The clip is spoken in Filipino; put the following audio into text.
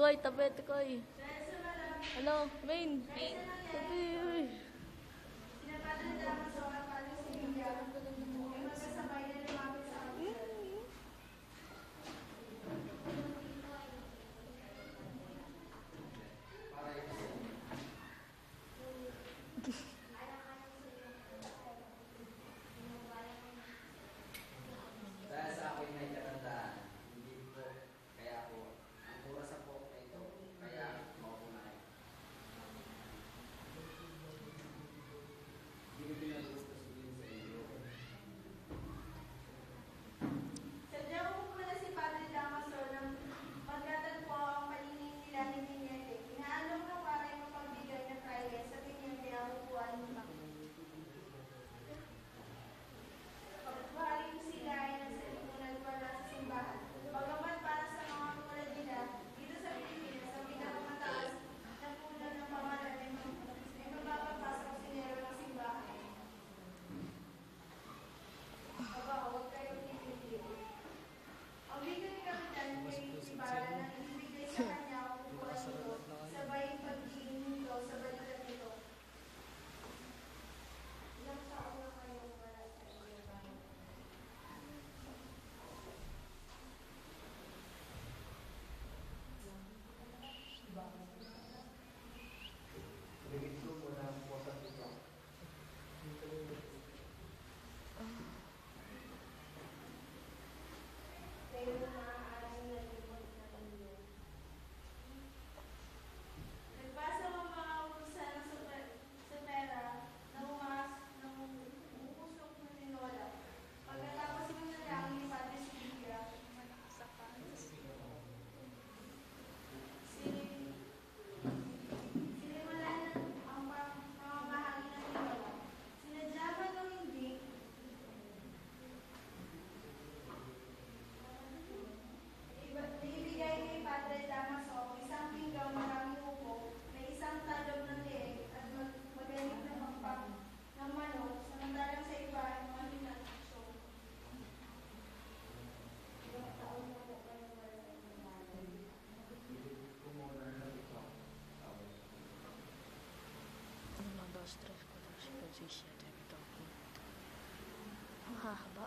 Tikoy, tabi, tikoy. Ano, main? Tabi, uy. Dahil sa akin may katandaan, hindi po, kaya po, ang oras sa po na ito, kaya mauunahin. Hindi ko pinagusto sabihin sa iyo. Sadya ko po na si Padre Damaso ng magtatagpo ang paningin nila ni Tiniente. Inaalok ng para yung pagbigay ng Friday sa Tiniente ang upuan ng Bako. Pagbuhari ko sila ay nasa lipunan wala sa simbahan. Bagamat para sa mga tulad nila, dito sa Pilipinas, ang pinakamataas na punan ng pamalan ay mababapasok ang sinero ng simbahan. Aba, huwag kayong ipitin. Ang bigay ni Kapitan kay Ibarra na ibigay sa kanya ang upuan nito, sabay pagdiin nito sa balikat nito. Ilang taon na kayong wala sa inyo ba? Bigit ko muna ang posat ito. Pero maaaring nalimot na inyo. Nagpasa ang mga utusan sa pera na umusok na ni Lola. Pagkatapos ng nalangin ni Padre Silvia, sinimulan ang pamamahagi ng Lola. Sinadya man o hindi, ibigay kay Padre Damaso isang pinggang maraming upo na isang talog ng leeg at magaling na magpang ng manok, samantalang sa iba ay mga pinagso. Ilang taon na po kayo wala sa inyong bahay. Bigit ko muna ng ito. Ano, 1, 2, 3, 4, 5, 6, 7, 8, 9, 10. Ang hahaba.